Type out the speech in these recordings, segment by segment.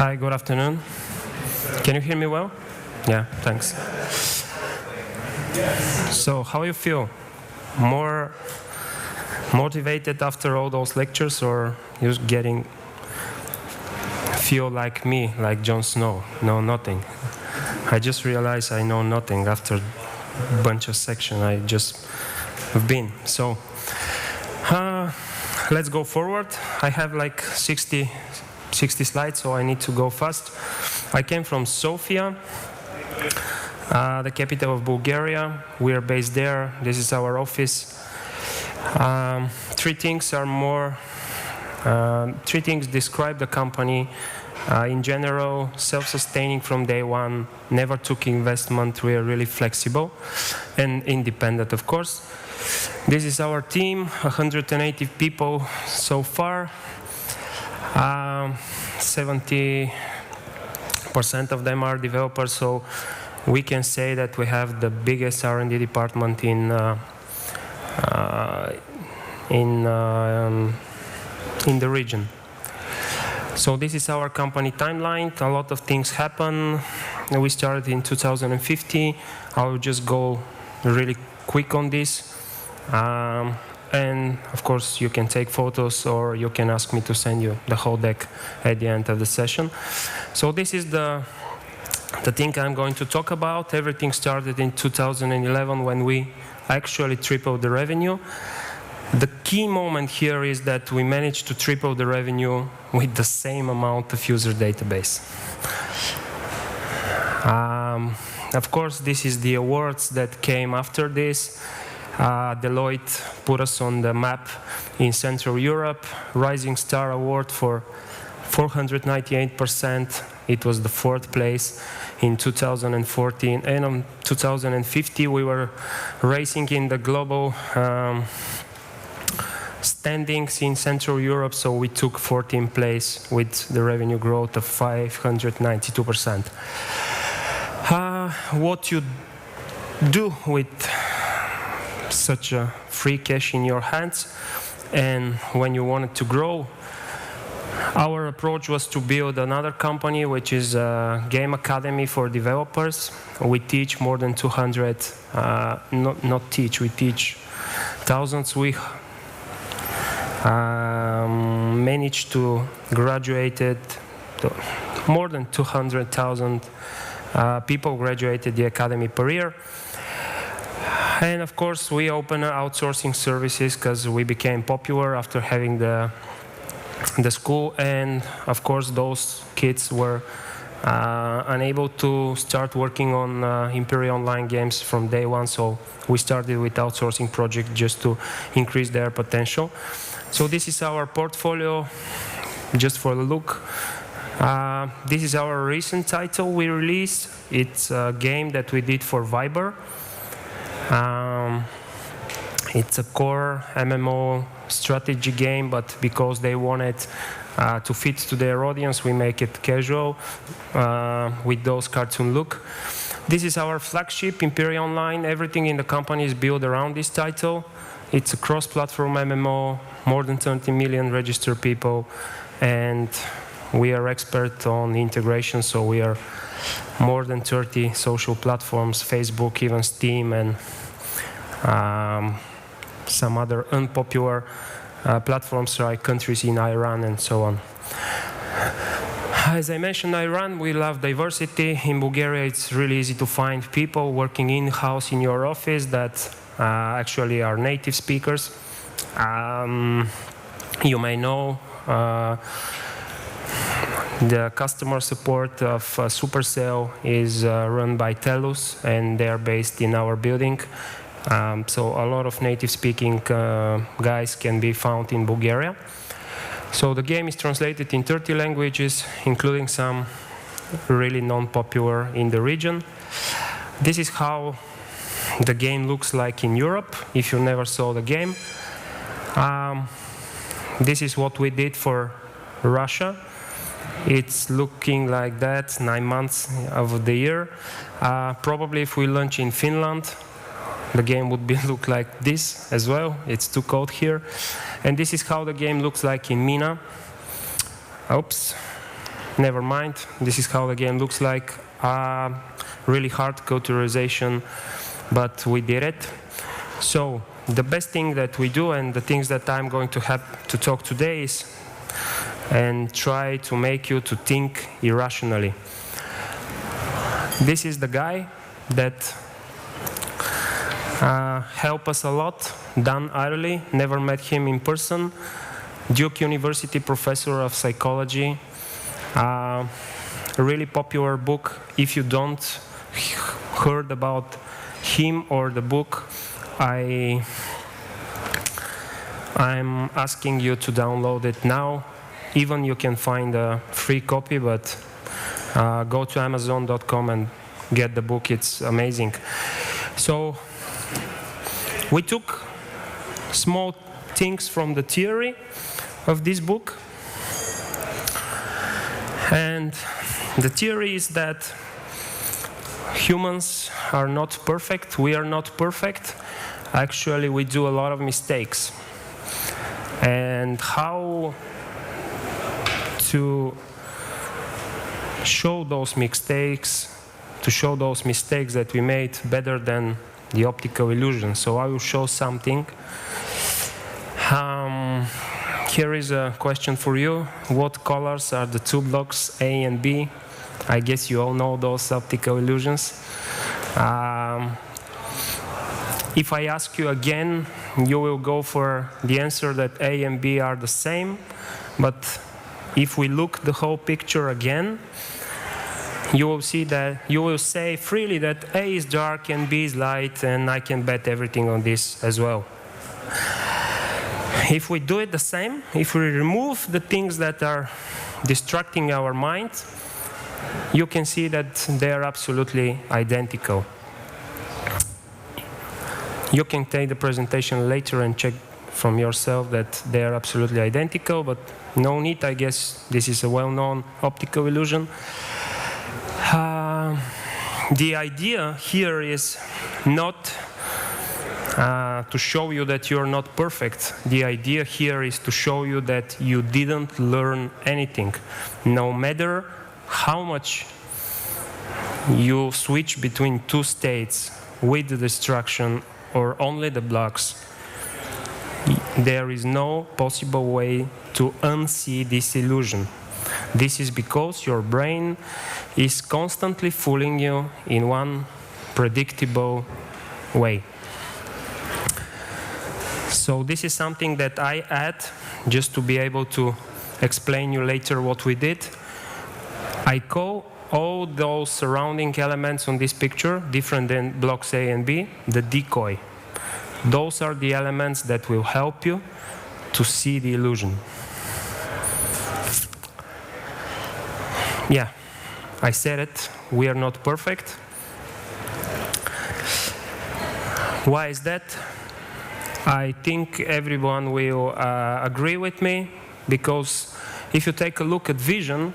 Hi, good afternoon. Can you hear me well? Yeah, thanks. So, how you feel? More motivated after all those lectures, or you feel like me, like Jon Snow? No, nothing. I just realized I know nothing after a bunch of sections I just have been. So, let's go forward. I have like 60 slides, so I need to go fast. I came from Sofia, the capital of Bulgaria. We are based there. This is our office. Three things describe the company. In general, self-sustaining from day one, never took investment. We are really flexible and independent, of course. This is our team, 180 people so far. 70% of them are developers, so we can say that we have the biggest R&D department in the region. So this is our company timeline. A lot of things happen. We started in 2050. I'll just go really quick on this. And of course, you can take photos, or you can ask me to send you the whole deck at the end of the session. So this is the thing I'm going to talk about. Everything started in 2011 when we actually tripled the revenue. The key moment here is that we managed to triple the revenue with the same amount of user database. Of course, this is the awards that came after this. Deloitte put us on the map in Central Europe. Rising Star Award for 498%. It was the 4th place in 2014. And in 2050, we were racing in the global standings in Central Europe, so we took 14th place with the revenue growth of 592%. What you do with such a free cash in your hands, and when you wanted to grow, our approach was to build another company, which is a game academy for developers. We teach more than 200, we teach thousands. We managed to graduate more than 200,000 people graduated the academy per year. And of course, we opened outsourcing services because we became popular after having the school. And of course, those kids were unable to start working on Imperia Online games from day one. So we started with outsourcing project just to increase their potential. So this is our portfolio, just for the look. This is our recent title we released. It's a game that we did for Viber. It's a core MMO strategy game, but because they wanted to fit to their audience, we make it casual with those cartoon look. This is our flagship, Imperia Online. Everything in the company is built around this title. It's a cross-platform MMO, more than 20 million registered people, and we are expert on integration, so we are more than 30 social platforms, Facebook, even Steam, and some other unpopular platforms like countries in Iran and so on. As I mentioned, Iran, we love diversity. In Bulgaria, it's really easy to find people working in-house in your office that actually are native speakers. You may know the customer support of Supercell is run by Telus, and they are based in our building. So a lot of native-speaking guys can be found in Bulgaria. So the game is translated in 30 languages, including some really non-popular in the region. This is how the game looks like in Europe, if you never saw the game. This is what we did for Russia. It's looking like that 9 months of the year. Probably if we launch in Finland, the game would look like this as well. It's too cold here. And this is how the game looks like in MENA. Oops. never mind. This is how the game looks like. Really hard cauterization, but we did it. So the best thing that we do, and the things that I'm going to have to talk today, is and try to make you to think irrationally. This is the guy that helped us a lot, Dan Ariely. Never met him in person. Duke University professor of psychology. A really popular book. If you don't heard about him or the book, I'm asking you to download it now. Even you can find a free copy, but go to Amazon.com and get the book. It's amazing. So we took small things from the theory of this book. And the theory is that humans are not perfect. We are not perfect. Actually, we do a lot of mistakes. And how to show those mistakes, that we made better than the optical illusion. So I will show something. Here is a question for you. What colors are the two blocks A and B? I guess you all know those optical illusions. If I ask you again, you will go for the answer that A and B are the same. But if we look the whole picture again, you will see that you will say freely that A is dark and B is light, and I can bet everything on this as well. If we do it the same, if we remove the things that are distracting our mind, you can see that they are absolutely identical. You can take the presentation later and check from yourself that they are absolutely identical, but no need, I guess this is a well-known optical illusion. The idea here is not to show you that you're not perfect. The idea here is to show you that you didn't learn anything. No matter how much you switch between two states with the distraction or only the blocks, there is no possible way to unsee this illusion. This is because your brain is constantly fooling you in one predictable way. So this is something that I add just to be able to explain you later what we did. I call all those surrounding elements on this picture, different than blocks A and B, the decoy. Those are the elements that will help you to see the illusion. Yeah, I said it, we are not perfect. Why is that? I think everyone will agree with me, because if you take a look at vision,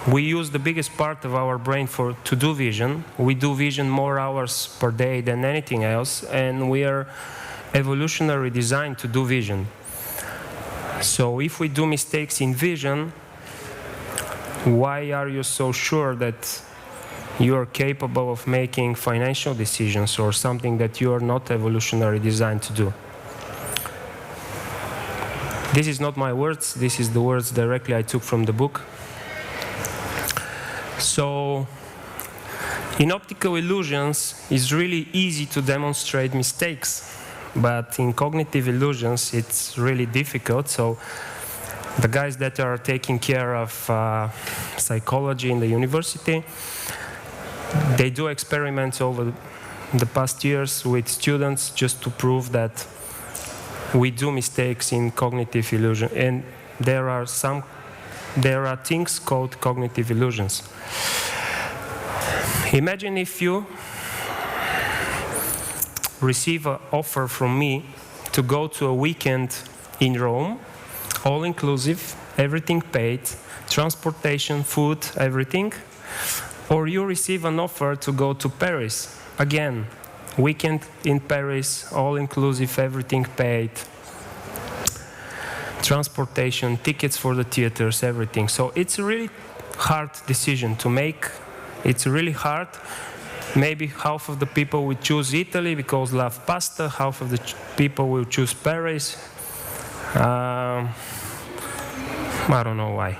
we use the biggest part of our brain to do vision. We do vision more hours per day than anything else, and we are evolutionary designed to do vision. So if we do mistakes in vision, why are you so sure that you are capable of making financial decisions or something that you are not evolutionary designed to do? This is not my words, this is the words directly I took from the book. So, in optical illusions, it's really easy to demonstrate mistakes, but in cognitive illusions, it's really difficult. So, the guys that are taking care of psychology in the university, they do experiments over the past years with students just to prove that we do mistakes in cognitive illusion, and there are things called cognitive illusions. Imagine if you receive an offer from me to go to a weekend in Rome, all inclusive, everything paid, transportation, food, everything, or you receive an offer to go to Paris, again, weekend in Paris, all inclusive, everything paid, transportation, tickets for the theaters, everything. So it's a really hard decision to make. It's really hard. Maybe half of the people will choose Italy because love pasta, half of the people will choose Paris. I don't know why.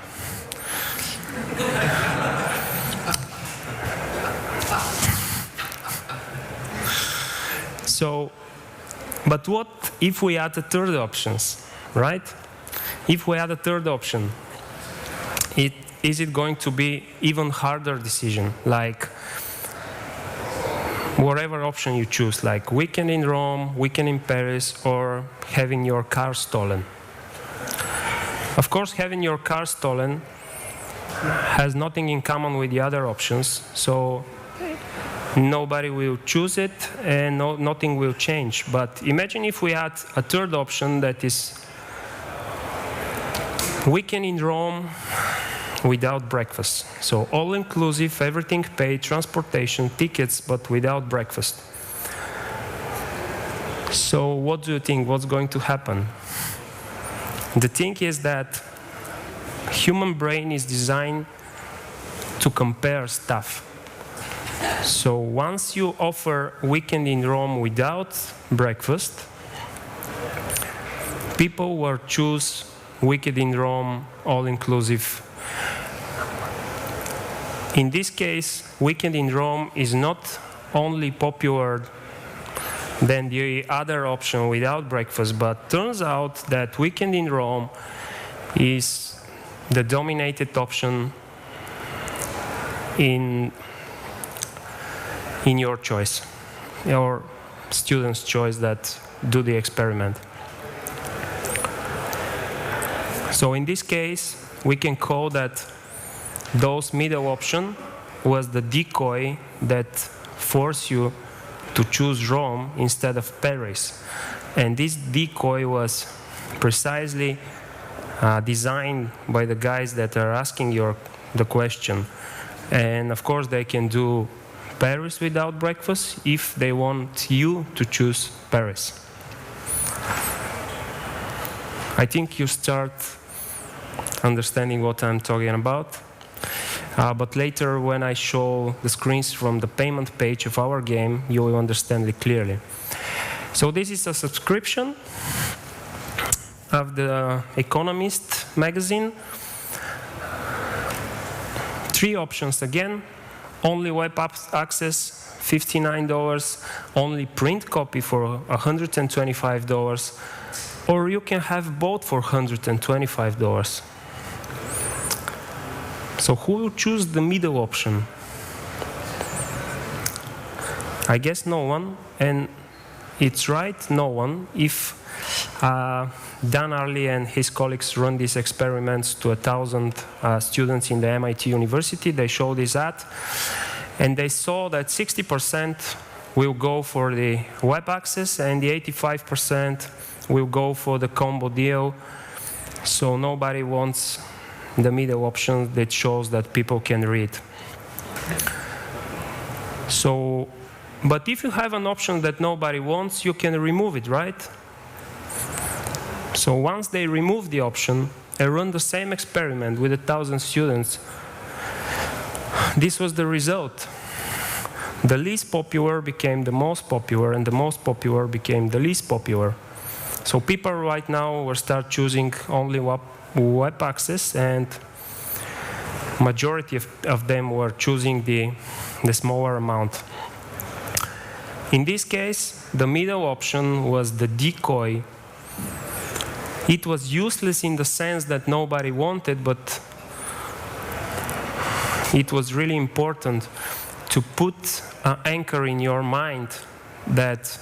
So, but what if we add a third options, right? If we add a third option, is it going to be even harder decision? Like whatever option you choose, like weekend in Rome, weekend in Paris, or having your car stolen. Of course, having your car stolen has nothing in common with the other options, so nobody will choose it and nothing will change. But imagine if we add a third option that is weekend in Rome without breakfast. So all-inclusive, everything paid, transportation, tickets, but without breakfast. So what do you think? What's going to happen? The thing is that human brain is designed to compare stuff. So once you offer weekend in Rome without breakfast, people will choose weekend in Rome all-inclusive. In this case, weekend in Rome is not only popular than the other option without breakfast, but turns out that weekend in Rome is the dominated option in your choice, your student's choice that do the experiment. So in this case, we can call that those middle option was the decoy that forced you to choose Rome instead of Paris. And this decoy was precisely designed by the guys that are asking the question. And of course, they can do Paris without breakfast if they want you to choose Paris. I think you start understanding what I'm talking about. But later, when I show the screens from the payment page of our game, you will understand it clearly. So this is a subscription of the Economist magazine. 3 options again. Only web access, $59. Only print copy for $125. Or you can have both for $125. So who will choose the middle option? I guess no one, and it's right, no one. If Dan Arley and his colleagues run these experiments to 1,000 students in the MIT University, they showed this ad, and they saw that 60% will go for the web access, and the 85% will go for the combo deal. So nobody wants the middle option that shows that people can read. So, but if you have an option that nobody wants, you can remove it, right? So once they remove the option and run the same experiment with 1,000 students, this was the result. The least popular became the most popular, and the most popular became the least popular. So people right now will start choosing only web access, and majority of them were choosing the smaller amount. In this case, the middle option was the decoy. It was useless in the sense that nobody wanted, but it was really important to put an anchor in your mind that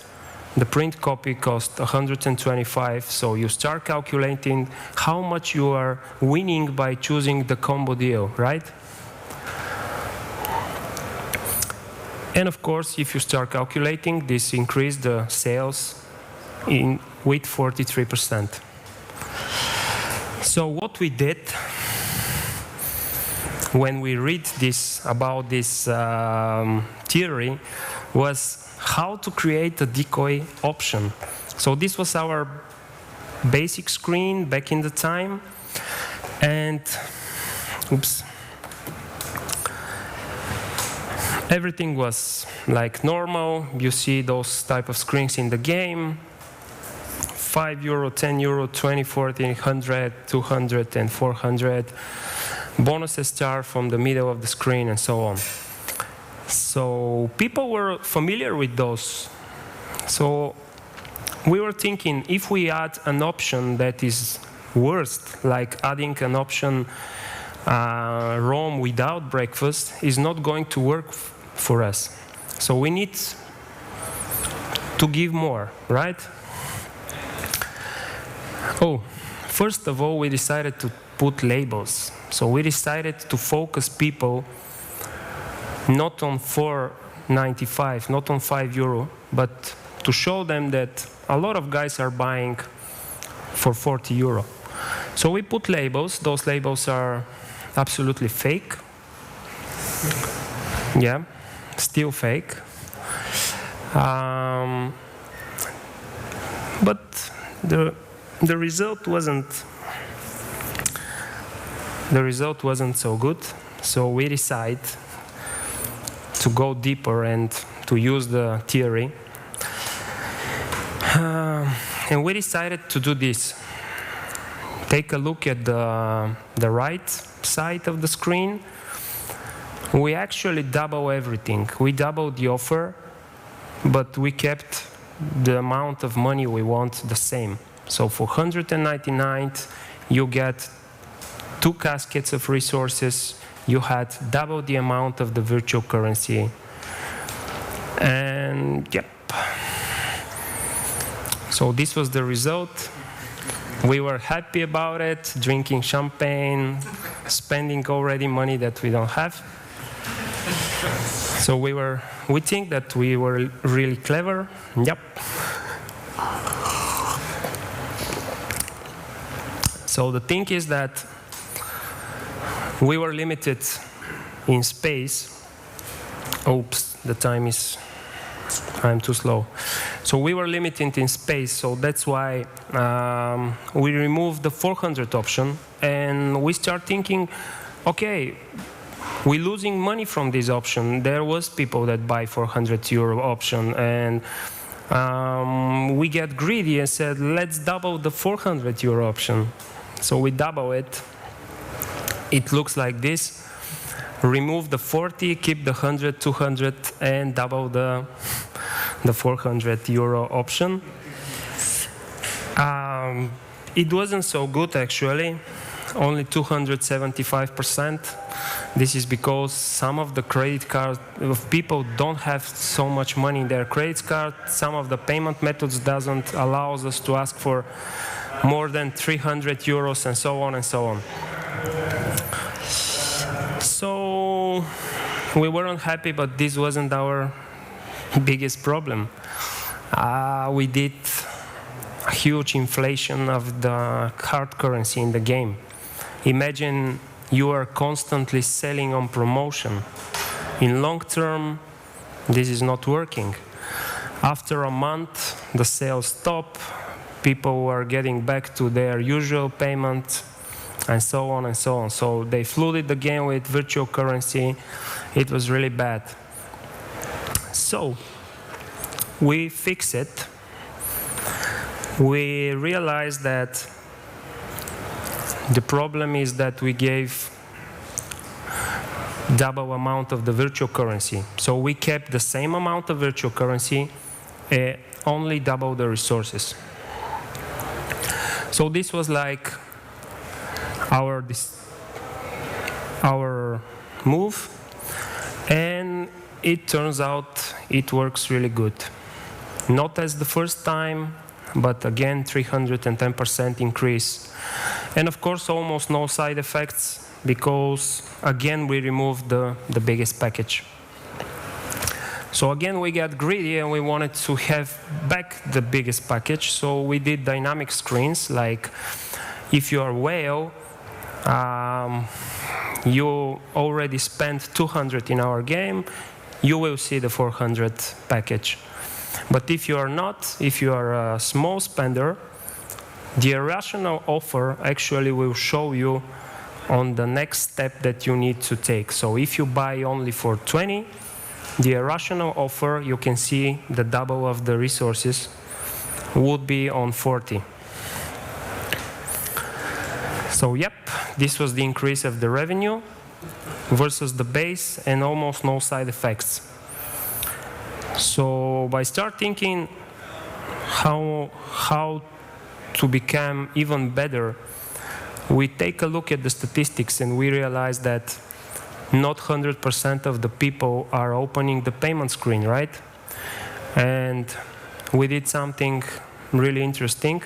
the print copy cost $125, so you start calculating how much you are winning by choosing the combo deal, right? And of course, if you start calculating, this increased the sales with 43%. So what we did when we read about this theory was how to create a decoy option. So this was our basic screen back in the time, and oops, everything was like normal. You see those type of screens in the game: €5, €10, 20, 40, 100, 200, and 400. Bonuses start from the middle of the screen and so on. So people were familiar with those. So we were thinking, if we add an option that is worse, like adding an option Rome without breakfast, is not going to work for us. So we need to give more, right? Oh, first of all, we decided to put labels. So we decided to focus people not on €4.95, not on €5, but to show them that a lot of guys are buying for €40. So we put labels. Those labels are absolutely fake. Yeah, still fake. But the result wasn't so good. So we decided to go deeper and to use the theory. And we decided to do this. Take a look at the right side of the screen. We actually double everything. We doubled the offer, but we kept the amount of money we want the same. So for $199, you get 2 cascades of resources. You had double the amount of the virtual currency. And yep. So this was the result. We were happy about it, drinking champagne, spending already money that we don't have. So we think that we were really clever. Yep. So the thing is that we were limited in space. Oops, I'm too slow. So we were limited in space, so that's why we removed the 400 option, and we start thinking, okay, we're losing money from this option. There was people that buy €400 option, and we get greedy and said, let's double the €400 option. So we double it. It looks like this. Remove the 40, keep the 100, 200, and double the €400 option. It wasn't so good actually, only 275%. This is because some of the credit card of people don't have so much money in their credit card. Some of the payment methods doesn't allow us to ask for more than €300 and so on and so on. So we weren't happy, but this wasn't our biggest problem. We did a huge inflation of the hard currency in the game. Imagine you are constantly selling on promotion. In long term, this is not working. After a month, the sales stop, people are getting back to their usual payment, and so on and so on. So they flooded the game with virtual currency. It was really bad. So we fixed it. We realized that the problem is that we gave double amount of the virtual currency. So we kept the same amount of virtual currency, only double the resources. So this was like our move, and it turns out it works really good. Not as the first time, but again 310% increase. And of course almost no side effects, because again we removed the biggest package. So again we got greedy and we wanted to have back the biggest package, so we did dynamic screens, like if you are whale, you already spent 200 in our game, you will see the 400 package. But if you are not, if you are a small spender, The irrational offer actually will show you on the next step that you need to take. So if you buy only for 20, the irrational offer, you can see the double of the resources would be on 40. So yep, this was the increase of the revenue versus the base and almost no side effects. So by start thinking how to become even better, we take a look at the statistics and we realize that not 100% of the people are opening the payment screen, right? And we did something really interesting.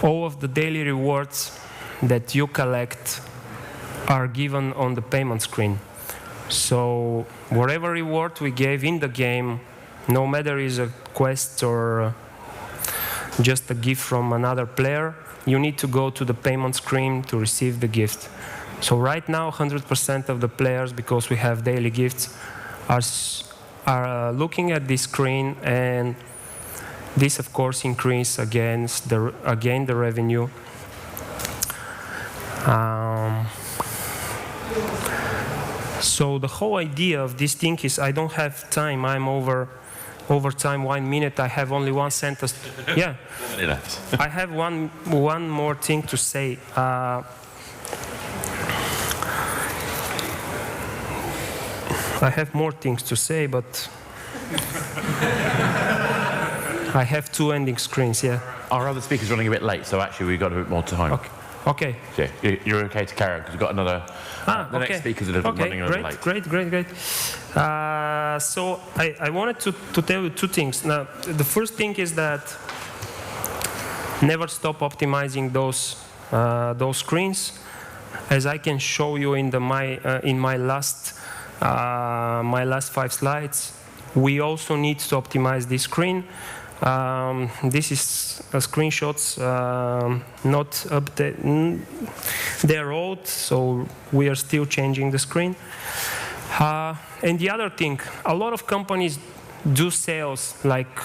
All of the daily rewards that you collect are given on the payment screen. So whatever reward we gave in the game, no matter is a quest or just a gift from another player, you need to go to the payment screen to receive the gift. So right now, 100% of the players, because we have daily gifts, are looking at this screen, and this, of course, increases again the revenue. So the whole idea of this thing is, I don't have time. I'm over time 1 minute. I have only one sentence. Yeah. I have one more thing to say. I have more things to say, but I have 2 ending screens, yeah. Our other speaker's running a bit late, so actually we've got a bit more time. Okay. Yeah, you're okay to carry on, because we've got another... the next speaker's running a little late. Great. So I wanted to tell you 2 things. Now, the first thing is that never stop optimizing those screens. As I can show you in my last 5 slides, we also need to optimize this screen. This is screenshots, not updated. They're old, so we are still changing the screen. And the other thing, a lot of companies do sales like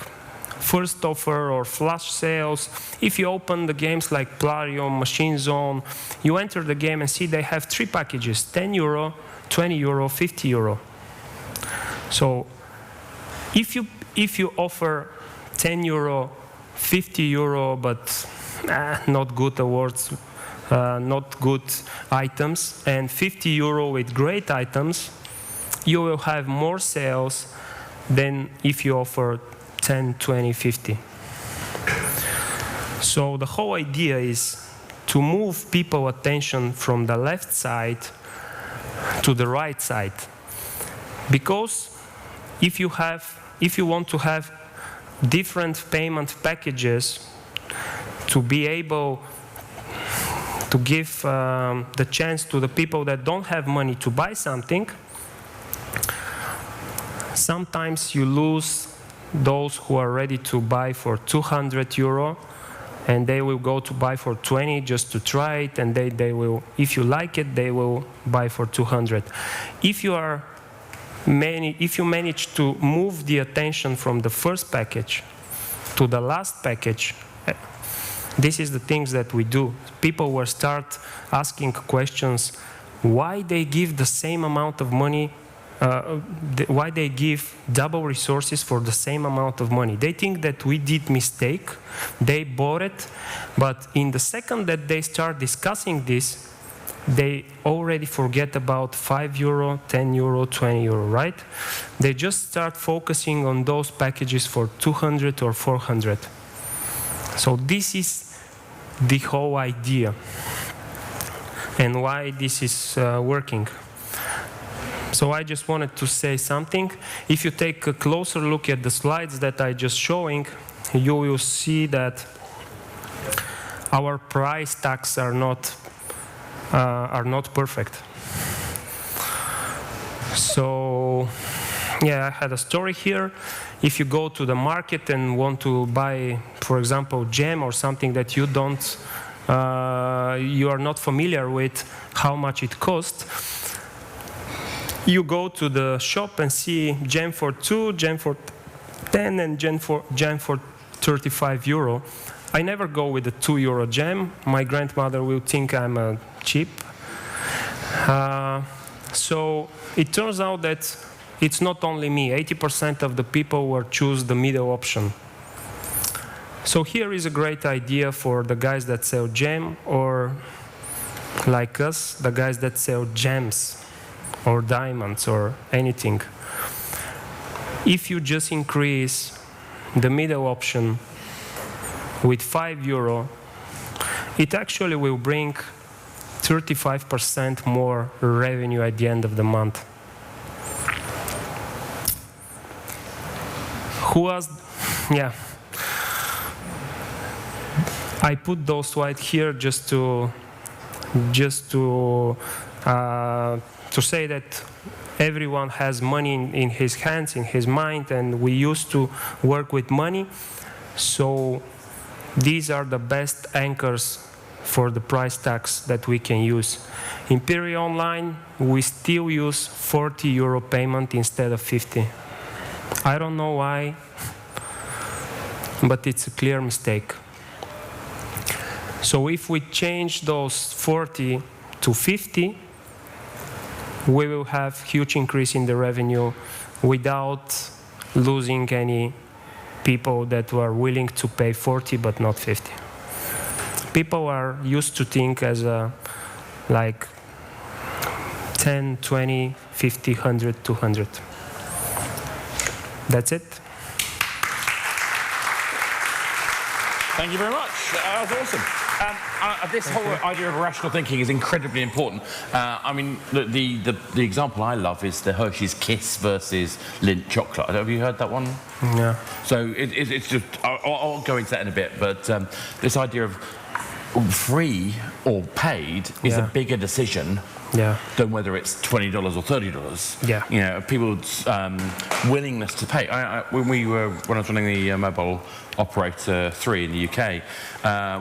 first offer or flash sales. If you open the games like Plarium, Machine Zone, you enter the game and see they have 3 packages, 10 euro, 20 euro, 50 euro. So if you offer 10 euro, 50 euro, but not good awards, not good items, and 50 euro with great items, you will have more sales than if you offer 10, 20, 50. So the whole idea is to move people's attention from the left side to the right side. Because if you want to have different payment packages to be able to give the chance to the people that don't have money to buy something, sometimes you lose those who are ready to buy for 200 euro, and they will go to buy for 20 just to try it, and they will, if you like it, they will buy for 200. If you manage to move the attention from the first package to the last package, this is the things that we do. People will start asking questions, why they give the same amount of money, why they give double resources for the same amount of money. They think that we did mistake, they bought it, but in the second that they start discussing this, they already forget about 5 euro, 10 euro, 20 euro, right? They just start focusing on those packages for 200 or 400. So this is the whole idea and why this is working. So I just wanted to say something. If you take a closer look at the slides that I just showing, you will see that our price tags are not perfect. So yeah, I had a story here. If you go to the market and want to buy, for example, jam or something that you are not familiar with how much it costs, you go to the shop and see jam for 2, jam for 10, and jam for 35 euro. I never go with the €2 gem. My grandmother will think I'm cheap. So it turns out that it's not only me. 80% of the people will choose the middle option. So here is a great idea for the guys that sell gem, or like us, the guys that sell gems or diamonds or anything. If you just increase the middle option with €5, it actually will bring 35% more revenue at the end of the month. Yeah. I put those right here just to say that everyone has money in his hands, in his mind, and we used to work with money. So these are the best anchors for the price tags that we can use. Imperia Online, we still use €40 payment instead of 50. I don't know why, but it's a clear mistake. So if we change those 40 to 50, we will have huge increase in the revenue without losing any people that were willing to pay 40 but not 50. People are used to think as like 10, 20, 50, 100, 200. That's it. Thank you very much. That was awesome. This whole idea of irrational thinking is incredibly important. I mean, the example I love is the Hershey's Kiss versus Lindt chocolate. Have you heard that one? Yeah. So it's just, I'll go into that in a bit, but this idea of free or paid is a bigger decision than whether it's $20 or $30. Yeah. You know, people's willingness to pay. When I was running the mobile operator 3 in the UK,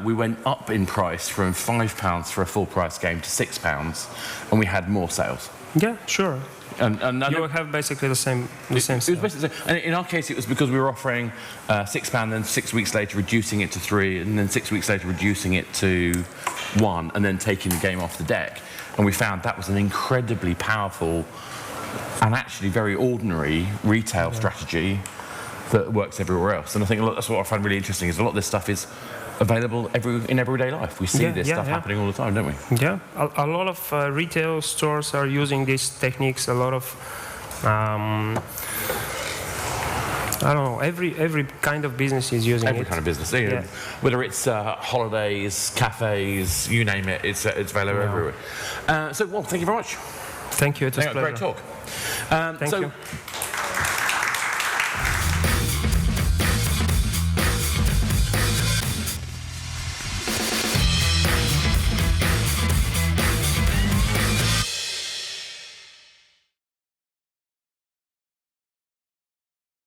we went up in price from £5 for a full price game to £6, and we had more sales. Yeah, sure. And you have basically the same. It was basically the same. And in our case, it was because we were offering £6, then 6 weeks later reducing it to 3, and then 6 weeks later reducing it to 1, and then taking the game off the deck. And we found that was an incredibly powerful and actually very ordinary retail strategy that works everywhere else. And I think that's what I find really interesting, is a lot of this stuff is available in everyday life. We see this stuff happening all the time, don't we? Yeah, a lot of retail stores are using these techniques. A lot of, I don't know, every kind of business is using it. Every kind of business, yeah. Whether it's holidays, cafes, you name it, it's available everywhere. Well, thank you very much. Thank you, it was a pleasure. Great talk. Thank you.